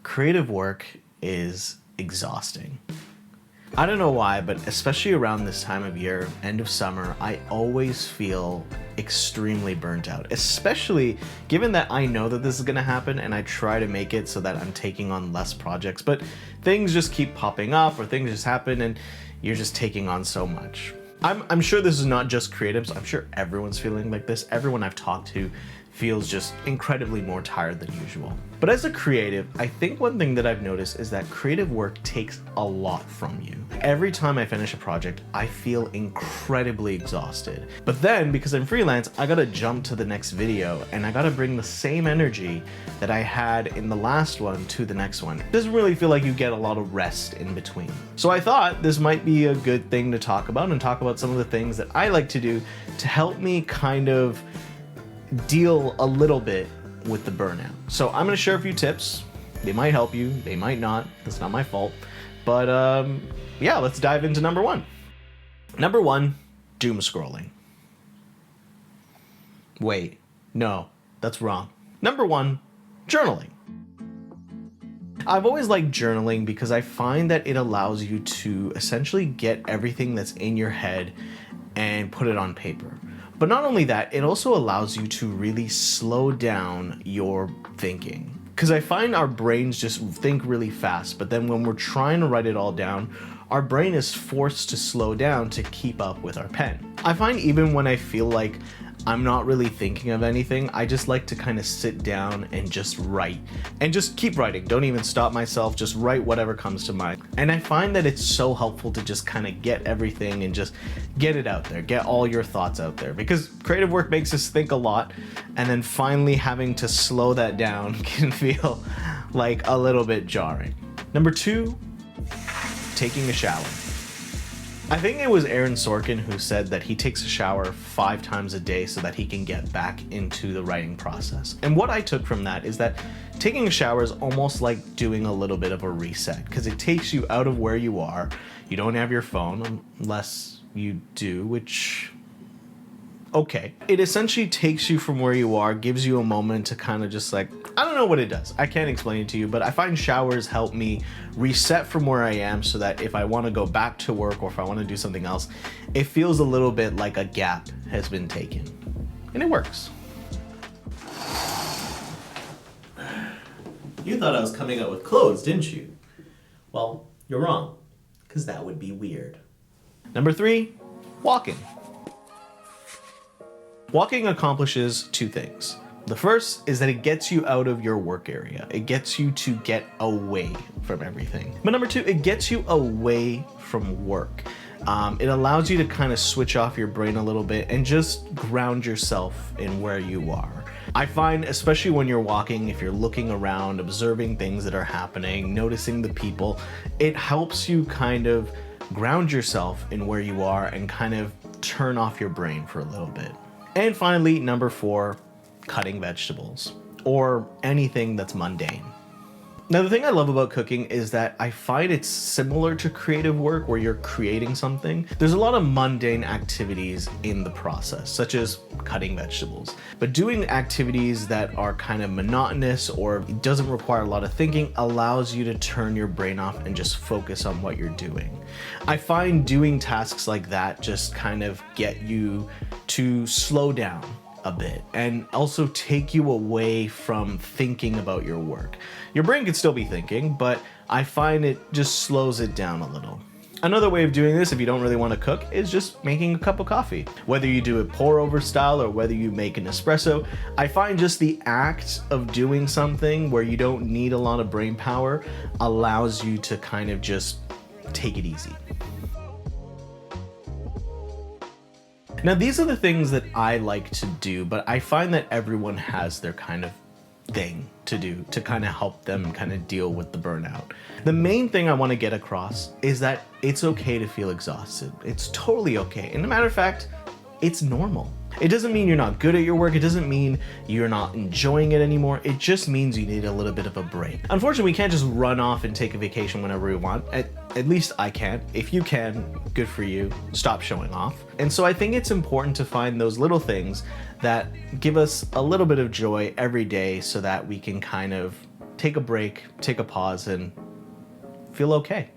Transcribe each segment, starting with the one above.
creative work is exhausting. I don't know why, but especially around this time of year, end of summer, I always feel extremely burnt out, especially given that I know that this is gonna happen and I try to make it so that I'm taking on less projects, but things just keep popping up or things just happen and you're just taking on so much. I'm sure this is not just creatives. I'm sure everyone's feeling like this. Everyone I've talked to feels just incredibly more tired than usual. But as a creative, I think one thing that I've noticed is that creative work takes a lot from you. Every time I finish a project, I feel incredibly exhausted. But then, because I'm freelance, I gotta jump to the next video and I gotta bring the same energy that I had in the last one to the next one. It doesn't really feel like you get a lot of rest in between. So I thought this might be a good thing to talk about and talk about some of the things that I like to do to help me kind of deal a little bit with the burnout. So I'm gonna share a few tips. They might help you, they might not. That's not my fault. But yeah, let's dive into number one. Number one, doom scrolling. Wait, no, that's wrong. Number one, journaling. I've always liked journaling because I find that it allows you to essentially get everything that's in your head and put it on paper. But not only that, it also allows you to really slow down your thinking. Because I find our brains just think really fast, but then when we're trying to write it all down, our brain is forced to slow down to keep up with our pen. I find even when I feel like I'm not really thinking of anything, I just like to kind of sit down and just write and just keep writing. Don't even stop myself, just write whatever comes to mind. And I find that it's so helpful to just kind of get everything and just get it out there, get all your thoughts out there, because creative work makes us think a lot, and then finally having to slow that down can feel like a little bit jarring. Number two, taking a shower. I think it was Aaron Sorkin who said that he takes a shower 5 times a day so that he can get back into the writing process. And what I took from that is that taking a shower is almost like doing a little bit of a reset, because it takes you out of where you are. You don't have your phone unless you do, which, okay. It essentially takes you from where you are, gives you a moment to kind of just like, I don't know what it does. I can't explain it to you, but I find showers help me reset from where I am so that if I want to go back to work or if I want to do something else, it feels a little bit like a gap has been taken. And it works. You thought I was coming out with clothes, didn't you? Well, you're wrong, because that would be weird. Number 3, walking. Walking accomplishes 2 things. The first is that it gets you out of your work area. It gets you to get away from everything. But number 2, it gets you away from work. It allows you to kind of switch off your brain a little bit and just ground yourself in where you are. I find, especially when you're walking, if you're looking around, observing things that are happening, noticing the people, it helps you kind of ground yourself in where you are and kind of turn off your brain for a little bit. And finally, number 4, cutting vegetables or anything that's mundane. Now, the thing I love about cooking is that I find it's similar to creative work where you're creating something. There's a lot of mundane activities in the process, such as cutting vegetables. But doing activities that are kind of monotonous or doesn't require a lot of thinking allows you to turn your brain off and just focus on what you're doing. I find doing tasks like that just kind of get you to slow down a bit and also take you away from thinking about your work. Your brain can still be thinking, but I find it just slows it down a little. Another way of doing this, if you don't really want to cook, is just making a cup of coffee. Whether you do it pour over style or whether you make an espresso, I find just the act of doing something where you don't need a lot of brain power allows you to kind of just take it easy. Now, these are the things that I like to do, but I find that everyone has their kind of thing to do to kind of help them kind of deal with the burnout. The main thing I want to get across is that it's okay to feel exhausted. It's totally okay. And as a matter of fact, it's normal. It doesn't mean you're not good at your work. It doesn't mean you're not enjoying it anymore. It just means you need a little bit of a break. Unfortunately, we can't just run off and take a vacation whenever we want. At least I can't. If you can, good for you. Stop showing off. And so I think it's important to find those little things that give us a little bit of joy every day so that we can kind of take a break, take a pause, and feel okay.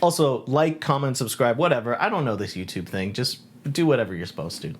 Also, like, comment, subscribe, whatever. I don't know this YouTube thing. Just do whatever you're supposed to.